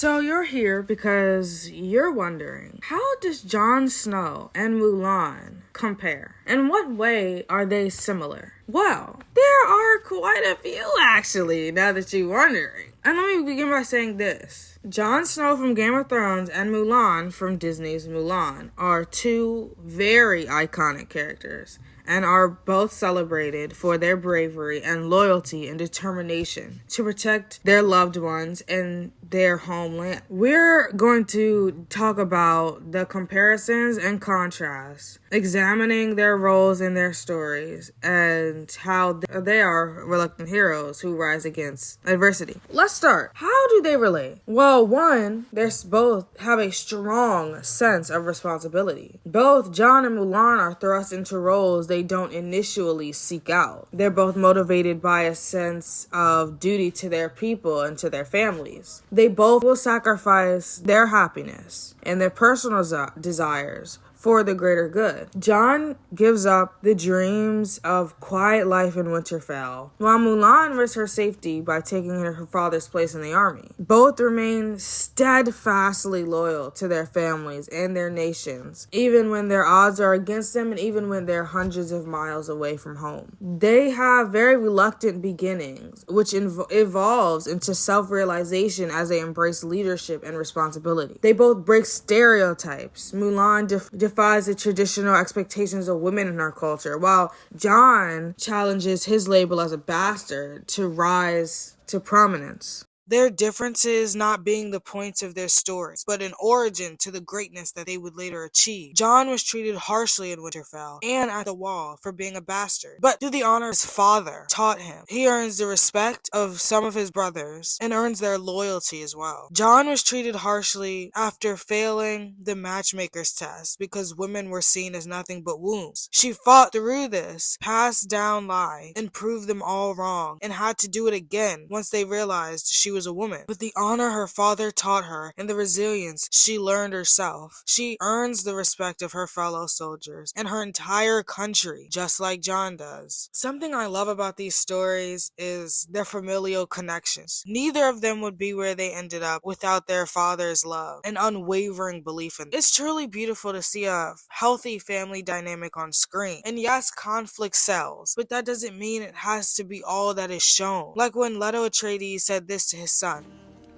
So you're here because you're wondering, how does Jon Snow and Mulan compare? In what way are they similar? Well, there are quite a few actually, now that you're wondering. And let me begin by saying this. Jon Snow from Game of Thrones and Mulan from Disney's Mulan are two very iconic characters and are both celebrated for their bravery and loyalty and determination to protect their loved ones and their homeland. We're going to talk about the comparisons and contrasts, examining their roles in their stories and how they are reluctant heroes who rise against adversity. Let's start. How do they relate? Well, one, they both have a strong sense of responsibility. Both Jon and Mulan are thrust into roles they don't initially seek out. They're both motivated by a sense of duty to their people and to their families. They both will sacrifice their happiness and their personal desires for the greater good. Jon gives up the dreams of quiet life in Winterfell, while Mulan risks her safety by taking her father's place in the army. Both remain steadfastly loyal to their families and their nations, even when their odds are against them and even when they're hundreds of miles away from home. They have very reluctant beginnings, which evolves into self-realization as they embrace leadership and responsibility. They both break stereotypes. Mulan defies the traditional expectations of women in our culture, while Jon challenges his label as a bastard to rise to prominence. Their differences not being the points of their stories, but an origin to the greatness that they would later achieve. Jon was treated harshly in Winterfell and at the Wall for being a bastard, but through the honor his father taught him, he earns the respect of some of his brothers and earns their loyalty as well. Jon was treated harshly after failing the matchmaker's test because women were seen as nothing but wombs. She fought through this, passed down lie, and proved them all wrong, and had to do it again once they realized she was a woman. With the honor her father taught her and the resilience she learned herself, she earns the respect of her fellow soldiers and her entire country, just like Jon does. Something I love about these stories is their familial connections. Neither of them would be where they ended up without their father's love and unwavering belief in them. It's truly beautiful to see a healthy family dynamic on screen. And yes, conflict sells, but that doesn't mean it has to be all that is shown. Like when Leto Atreides said this to his son.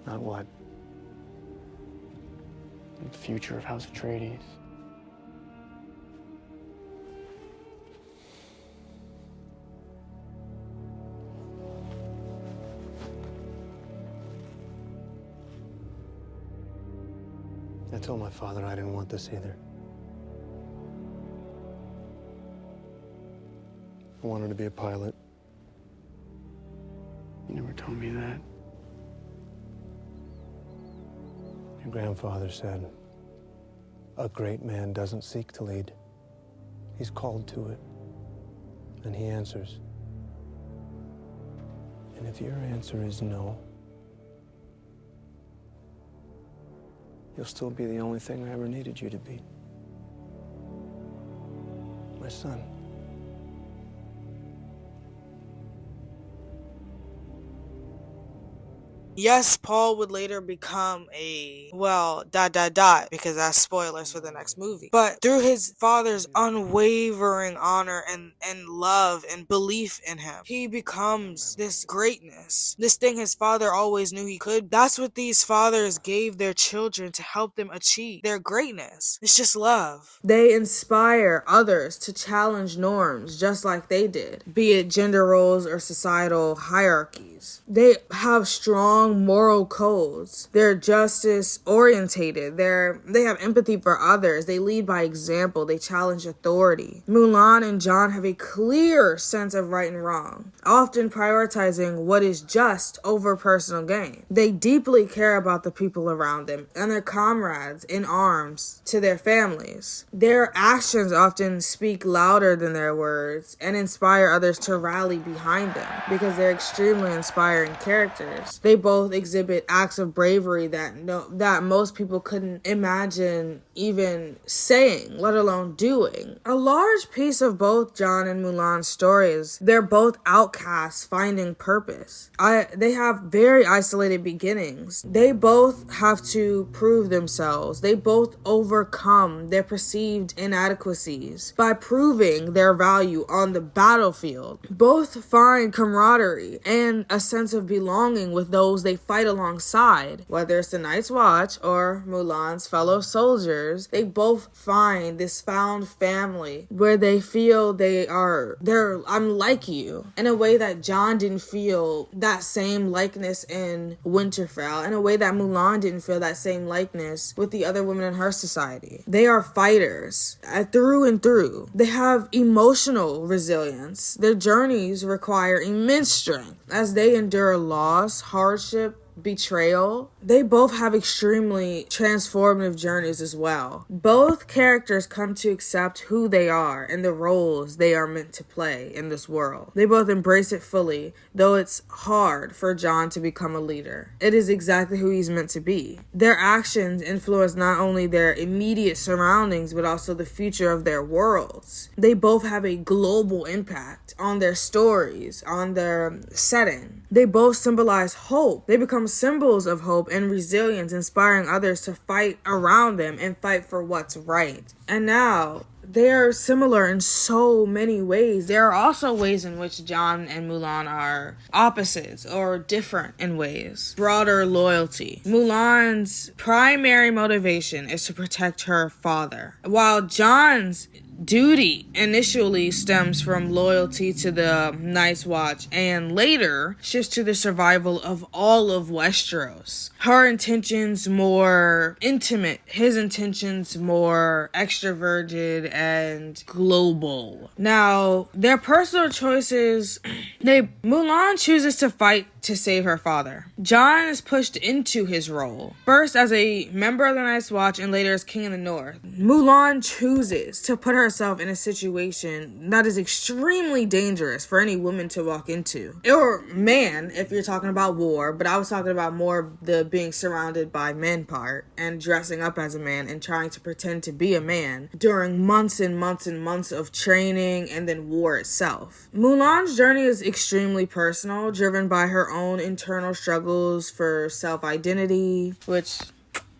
Not what? The future of House Atreides. I told my father I didn't want this either. I wanted to be a pilot. You never told me that. Your grandfather said, a great man doesn't seek to lead. He's called to it. And he answers. And if your answer is no, you'll still be the only thing I ever needed you to be. My son. Yes, Paul would later become because that's spoilers for the next movie. But through his father's unwavering honor and love and belief in him, he becomes this greatness. This thing his father always knew he could. That's what these fathers gave their children to help them achieve their greatness. It's just love. They inspire others to challenge norms just like they did, be it gender roles or societal hierarchies. They have strong moral codes. They're justice orientated. They have empathy for others. They lead by example. They challenge authority. Mulan and Jon have a clear sense of right and wrong, often prioritizing what is just over personal gain. They deeply care about the people around them and their comrades in arms to their families. Their actions often speak louder than their words and inspire others to rally behind them because they're extremely inspiring characters. They both both exhibit acts of bravery that most people couldn't imagine even saying, let alone doing. A large piece of both John and Mulan's stories, they're both outcasts finding purpose. They have very isolated beginnings. They both have to prove themselves. They both overcome their perceived inadequacies by proving their value on the battlefield. Both find camaraderie and a sense of belonging with those they fight alongside. Whether it's the Night's Watch or Mulan's fellow soldiers, they both find this found family where they feel I'm like you, in a way that John didn't feel that same likeness in Winterfell, in a way that Mulan didn't feel that same likeness with the other women in her society. They are fighters through and through. They have emotional resilience. Their journeys require immense strength as they endure loss, hardship, betrayal. They both have extremely transformative journeys as well. Both characters come to accept who they are and the roles they are meant to play in this world. They both embrace it fully, though it's hard for John to become a leader. It is exactly who he's meant to be. Their actions influence not only their immediate surroundings, but also the future of their worlds. They both have a global impact on their stories, on their setting. They both symbolize hope. They become symbols of hope and resilience, inspiring others to fight around them and fight for what's right. And now, they are similar in so many ways. There are also ways in which John and Mulan are opposites or different in ways. Broader loyalty. Mulan's primary motivation is to protect her father, while John's duty initially stems from loyalty to the Night's Watch and later shifts to the survival of all of Westeros. Her intentions more intimate, his intentions more extroverted and global. Now, their personal choices, Mulan chooses to fight to save her father. John is pushed into his role, first as a member of the Night's Watch and later as King of the North. Mulan chooses to put herself in a situation that is extremely dangerous for any woman to walk into. Or man, if you're talking about war, but I was talking about more the being surrounded by men part and dressing up as a man and trying to pretend to be a man during months and months and months of training and then war itself. Mulan's journey is extremely personal, driven by her own internal struggles for self-identity, which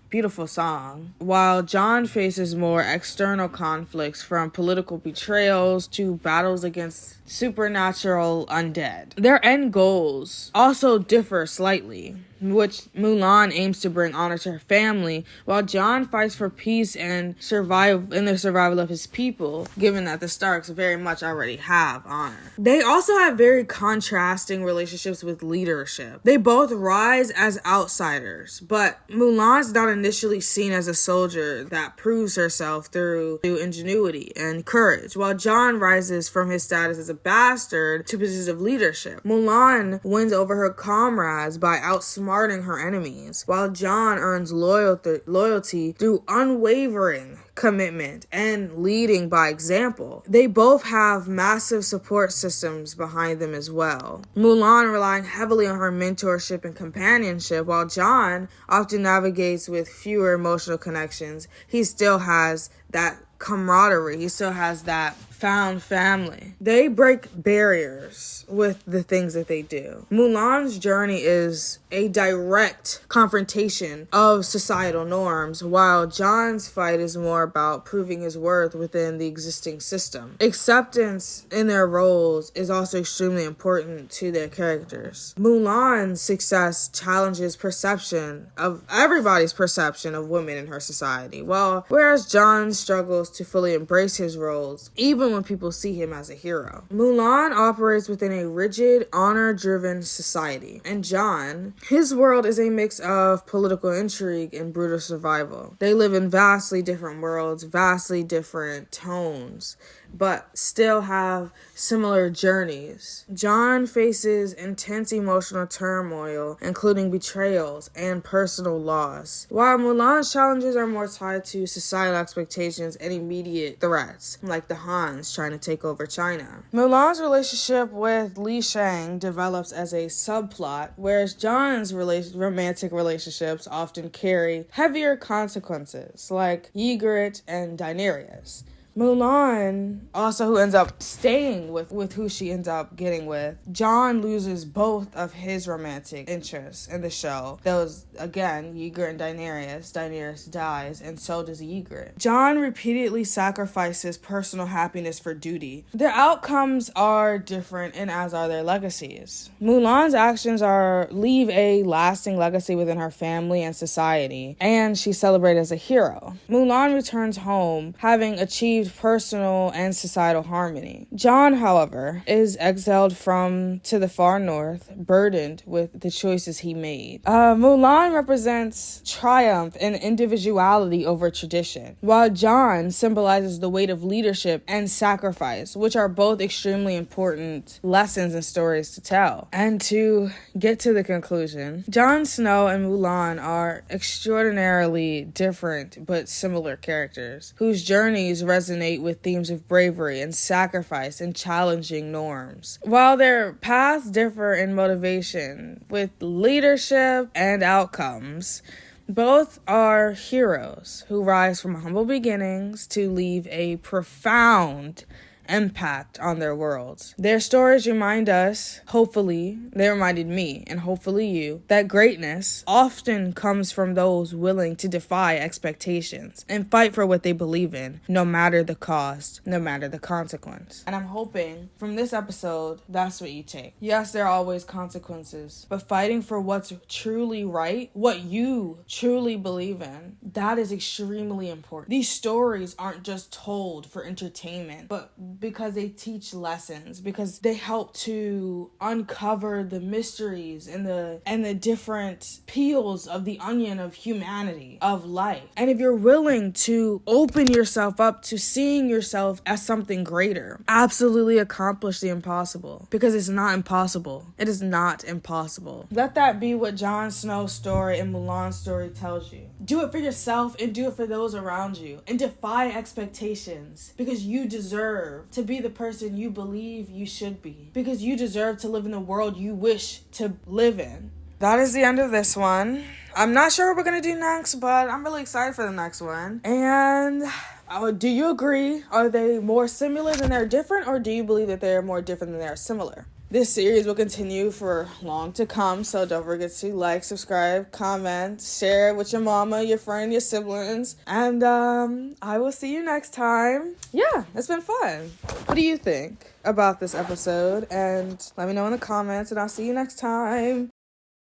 beautiful song. While John faces more external conflicts, from political betrayals to battles against supernatural undead. Their end goals also differ slightly, which Mulan aims to bring honor to her family, while John fights for peace and the survival of his people, given that the Starks very much already have honor. They also have very contrasting relationships with leadership. They both rise as outsiders, but Mulan's not initially seen as a soldier that proves herself through ingenuity and courage, while John rises from his status as a bastard to positions of leadership. Mulan wins over her comrades by outsmarting her enemies, while John earns loyalty through unwavering commitment and leading by example. They both have massive support systems behind them as well. Mulan relying heavily on her mentorship and companionship, while John often navigates with fewer emotional connections. He still has that camaraderie. He still has that found family. They break barriers with the things that they do. Mulan's journey is a direct confrontation of societal norms, while John's fight is more about proving his worth within the existing system. Acceptance in their roles is also extremely important to their characters. Mulan's success challenges everybody's perception of women in her society, whereas John struggles to fully embrace his roles, even when people see him as a hero. Mulan operates within a rigid, honor-driven society, and John, his world is a mix of political intrigue and brutal survival. They live in vastly different worlds worlds, vastly different tones, but still have similar journeys. John faces intense emotional turmoil, including betrayals and personal loss, while Mulan's challenges are more tied to societal expectations and immediate threats, like the Hans trying to take over China. Mulan's relationship with Li Shang develops as a subplot, whereas John's romantic relationships often carry heavier consequences, like Ygritte and Daenerys. Mulan, also who ends up staying with who she ends up getting with, John loses both of his romantic interests in the show. Those, again, Ygritte and Daenerys. Daenerys dies, and so does Ygritte. John repeatedly sacrifices personal happiness for duty. Their outcomes are different, and as are their legacies. Mulan's actions leave a lasting legacy within her family and society, and she's celebrated as a hero. Mulan returns home, having achieved personal and societal harmony. John, however, is exiled to the far north, burdened with the choices he made. Mulan represents triumph and individuality over tradition, while John symbolizes the weight of leadership and sacrifice, which are both extremely important lessons and stories to tell. And to get to the conclusion, Jon Snow and Mulan are extraordinarily different but similar characters, whose journeys resonate with themes of bravery and sacrifice and challenging norms. While their paths differ in motivation, with leadership and outcomes, both are heroes who rise from humble beginnings to leave a profound impact on their worlds. Their stories remind us, hopefully, they reminded me, and hopefully you, that greatness often comes from those willing to defy expectations and fight for what they believe in, no matter the cost, no matter the consequence. And I'm hoping from this episode, that's what you take. Yes, there are always consequences, but fighting for what's truly right, what you truly believe in, that is extremely important. These stories aren't just told for entertainment, but because they teach lessons, because they help to uncover the mysteries and the different peels of the onion of humanity, of life. And if you're willing to open yourself up to seeing yourself as something greater, absolutely accomplish the impossible, because it's not impossible. It is not impossible. Let that be what Jon Snow's story and Mulan's story tells you. Do it for yourself and do it for those around you, and defy expectations, because you deserve to be the person you believe you should be, because you deserve to live in the world you wish to live in. That is the end of this one. I'm not sure what we're going to do next, but I'm really excited for the next one. And do you agree? Are they more similar than they're different, or do you believe that they're more different than they're similar? This series will continue for long to come, so don't forget to like, subscribe, comment, share it with your mama, your friend, your siblings, and I will see you next time. Yeah, it's been fun. What do you think about this episode? And let me know in the comments, and I'll see you next time.